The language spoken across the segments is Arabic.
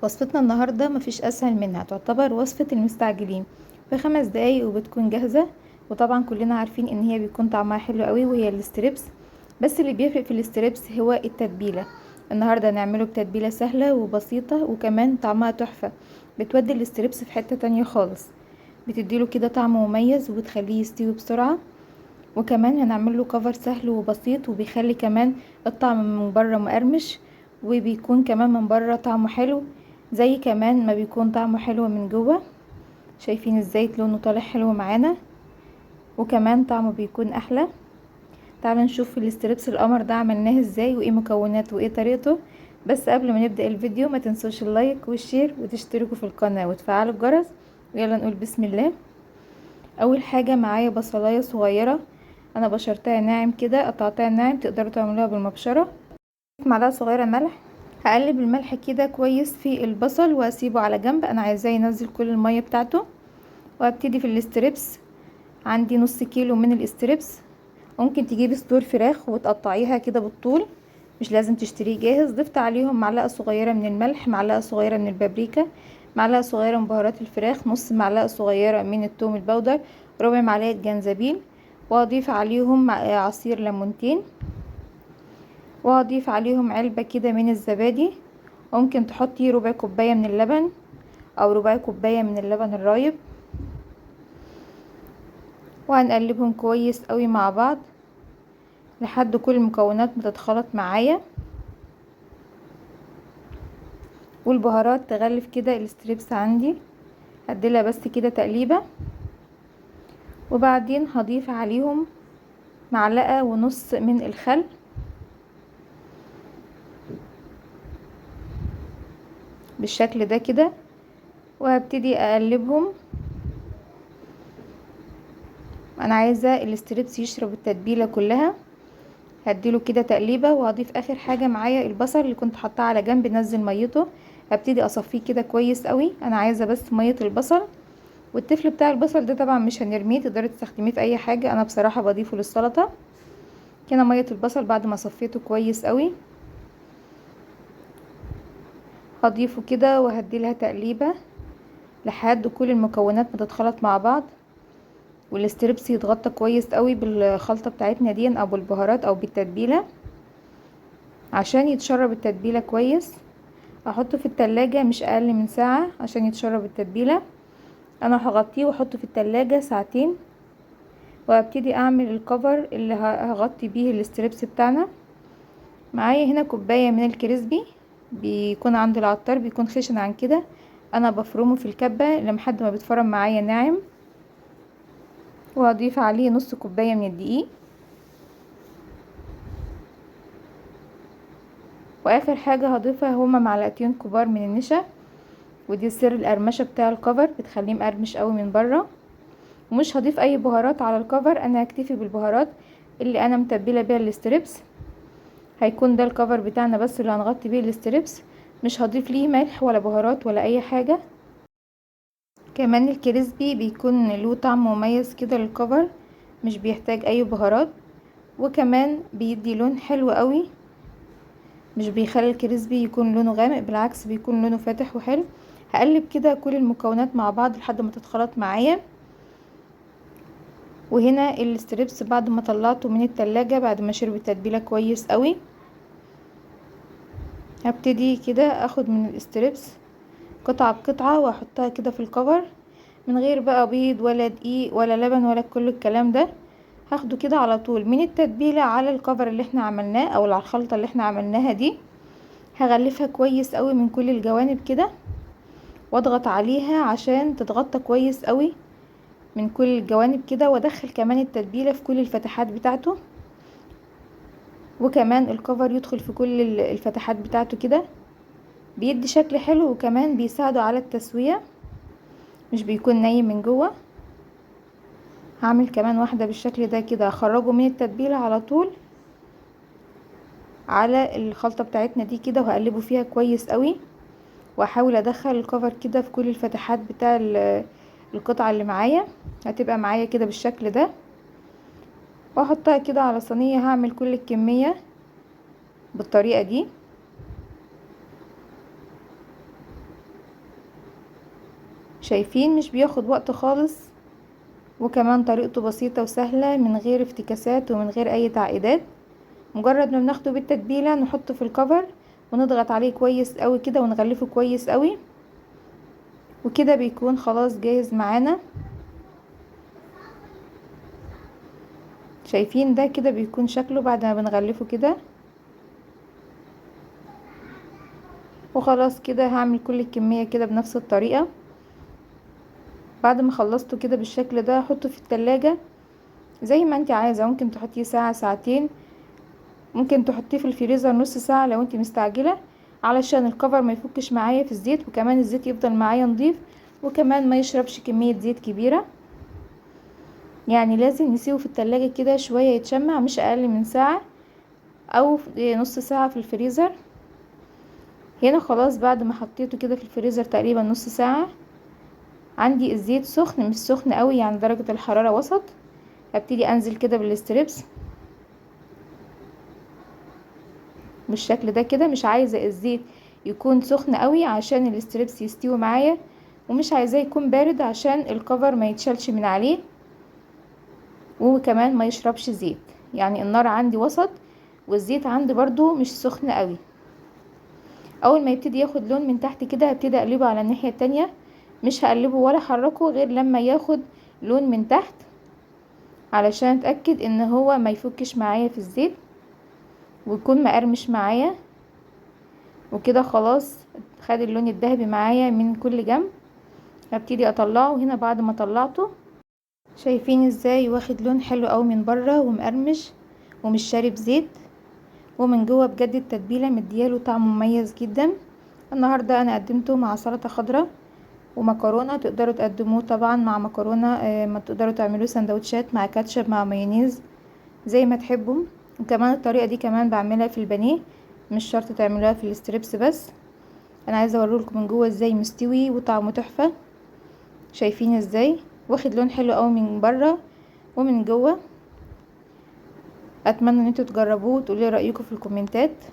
وصفتنا النهاردة مفيش اسهل منها، تعتبر وصفة المستعجلين في 5 دقايق وبتكون جاهزة. وطبعا كلنا عارفين ان هي بيكون طعمها حلو قوي، وهي الستريبس. بس اللي بيفرق في الستريبس هو التتبيلة. النهاردة نعمله بتتبيلة سهلة وبسيطة، وكمان طعمها تحفة، بتودي الستريبس في حتة تانية خالص، بتديله كده طعم مميز وبتخليه يستوي بسرعة. وكمان هنعمله كفر سهل وبسيط، وبيخلي كمان الطعم من بره مقرمش، وبيكون كمان من بره طعمه حلو، زي كمان ما بيكون طعمه حلو من جوه. شايفين ازاي لونه طالع حلو معانا، وكمان طعمه بيكون احلى. تعالوا نشوف الستريبس القمر ده عملناه ازاي، وايه مكوناته وايه طريقته. بس قبل ما نبدأ الفيديو ما تنسوش اللايك والشير وتشتركوا في القناة وتفعلوا الجرس. ويلا نقول بسم الله. اول حاجة معايا بصلاية صغيرة، انا بشرتها ناعم كده، قطعتها ناعم، تقدروا تعملوها بالمبشرة. معلقة صغيرة ملح. هقلب الملح كده كويس في البصل واسيبه على جنب، انا عايزاه ينزل كل المية بتاعته. وابتدي في الاستريبس. عندي نص كيلو من الاستريبس. ممكن تجيبي صدور فراخ وتقطعيها كده بالطول، مش لازم تشتريه جاهز. ضفت عليهم معلقة صغيرة من الملح، معلقة صغيرة من البابريكا، معلقة صغيرة من بهارات الفراخ، نص معلقة صغيرة من الثوم البودر، ربع معلقة جنزبيل. واضيف عليهم عصير ليمونتين، واضيف عليهم علبة كده من الزبادي. ممكن تحطي ربع كوباية من اللبن او ربع كوباية من اللبن الرايب. وهنقلبهم كويس قوي مع بعض لحد كل المكونات ما تتخلط معايا، والبهارات تغلف كده الستريبس عندي. هديلها بس كده تقليبة، وبعدين هضيف عليهم معلقة ونص من الخل، بالشكل ده كده. وهبتدي اقلبهم. انا عايزة الستريبس يشرب التتبيلة كلها. هديله كده تقليبة، وهضيف اخر حاجة معايا البصل اللي كنت حاطاه على جنب نزل ميته. هبتدي اصفيه كده كويس قوي، انا عايزة بس مية البصل. والتفل بتاع البصل ده طبعا مش هنرميه، تقدري تستخدميه في اي حاجة، انا بصراحة بضيفه للسلطة. هنا مية البصل بعد ما صفيته كويس قوي، هضيفه كده وهديلها تقليبة لحد كل المكونات ما تتخلط مع بعض، والستريبس يتغطى كويس قوي بالخلطة بتاعتنا دي او بالبهارات او بالتتبيلة، عشان يتشرب التتبيلة كويس. احطه في التلاجة مش اقل من ساعة عشان يتشرب التتبيلة. انا هغطيه واحطه في التلاجة ساعتين، وابتدي اعمل الكفر اللي هغطي بيه الستريبس بتاعنا. معايا هنا كوباية من الكريسبي، بيكون عند العطار، بيكون خشن عن كده. انا بفرمه في الكبة لحد ما بيتفرم معايا ناعم. وهضيف عليه نص كوباية من الدقيق. واخر حاجة هضيفها هما معلقتين كبار من النشا، ودي سر القرمشة بتاع الكفر، بتخليه مقرمش قوي من بره. ومش هضيف اي بهارات على الكفر، انا هكتفي بالبهارات اللي انا متبله بيها الستريبس. هيكون ده الكفر بتاعنا بس اللي هنغطي بيه الستريبس، مش هضيف ليه ملح ولا بهارات ولا اي حاجه. كمان الكريسبي بيكون له طعم مميز كده للكفر، مش بيحتاج اي بهارات، وكمان بيدي لون حلو قوي، مش بيخلي الكريسبي يكون لونه غامق، بالعكس بيكون لونه فاتح وحلو. هقلب كده كل المكونات مع بعض لحد ما تتخلط معايا. وهنا الستريبس بعد ما طلعته من التلاجة بعد ما شرب التتبيله كويس قوي، هبتدي كده اخد من الستريبس قطعه بقطعه واحطها كده في الكفر، من غير بقى بيض ولا دقيق ولا لبن ولا كل الكلام ده. هاخده كده على طول من التتبيله على الكفر اللي احنا عملناه او على الخلطه اللي احنا عملناها دي. هغلفها كويس قوي من كل الجوانب كده، واضغط عليها عشان تتغطى كويس قوي من كل الجوانب كده، وادخل كمان التتبيله في كل الفتحات بتاعته، وكمان الكفر يدخل في كل الفتحات بتاعته كده. بيدي شكل حلو، وكمان بيساعده على التسوية، مش بيكون نايم من جوه. هعمل كمان واحدة بالشكل ده كده، هخرجه من التتبيلة على طول على الخلطة بتاعتنا دي كده، وهقلبه فيها كويس قوي، واحاول ادخل الكفر كده في كل الفتحات بتاع القطعة اللي معايا. هتبقى معايا كده بالشكل ده، واحطها كده على صينية. هعمل كل الكمية بالطريقة دي. شايفين مش بياخد وقت خالص، وكمان طريقته بسيطة وسهلة من غير افتكاسات ومن غير اي تعقيدات. مجرد ما بناخده بالتتبيلة نحطه في الكفر ونضغط عليه كويس قوي كده ونغلفه كويس قوي، وكده بيكون خلاص جاهز معانا. شايفين ده كده بيكون شكله بعد ما بنغلفه كده. وخلاص كده هعمل كل الكمية كده بنفس الطريقة. بعد ما خلصته كده بالشكل ده احطه في التلاجة زي ما انت عايزة، ممكن تحطيه ساعة ساعتين، ممكن تحطيه في الفريزر نص ساعة لو انت مستعجلة، علشان الكفر ما يفكش معايا في الزيت، وكمان الزيت يفضل معايا نضيف، وكمان ما يشربش كمية زيت كبيرة. يعني لازم نسيبه في التلاجة كده شوية يتشمع، مش اقل من ساعة او نص ساعة في الفريزر. هنا خلاص بعد ما حطيته كده في الفريزر تقريبا نص ساعة، عندي الزيت سخن، مش سخن قوي، يعني درجة الحرارة وسط. هبتدي انزل كده بالستريبس بالشكل ده كده. مش عايزة الزيت يكون سخن قوي عشان الستريبس يستوي معايا، ومش عايزاه يكون بارد عشان الكفر ما يتشالش من عليه، وكمان ما يشربش زيت. يعني النار عندي وسط، والزيت عندي برضو مش سخن قوي. اول ما يبتدي ياخد لون من تحت كده هبتدي اقلبه على الناحية التانية، مش هقلبه ولا حركه غير لما ياخد لون من تحت، علشان اتاكد ان هو ما يفكش معايا في الزيت ويكون مقرمش معايا. وكده خلاص خد اللون الذهبي معايا من كل جنب. هبتدي اطلعه هنا. بعد ما طلعته شايفين ازاي واخد لون حلو قوي من بره ومقرمش ومش شارب زيت، ومن جوه بجد التتبيله مدياله طعم مميز جدا. النهارده انا قدمته مع سلطه خضراء ومكرونه، تقدروا تقدموه طبعا مع مكرونه، ما تقدروا تعملوه سندوتشات مع كاتشب مع مايونيز زي ما تحبوا. وكمان الطريقه دي كمان بعملها في البانيه، مش شرط تعملوها في الستريبس بس. انا عايزه اوريلكم من جوه ازاي مستوي وطعمه تحفه. شايفين ازاي واخد لون حلو قوي من بره ومن جوه. اتمنى ان انتوا تجربوه وتقولوا رايكم في الكومنتات،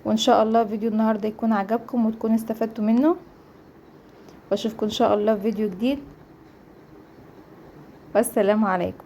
وان شاء الله فيديو النهارده يكون عجبكم وتكونوا استفدتوا منه، واشوفكم ان شاء الله في فيديو جديد، والسلام عليكم.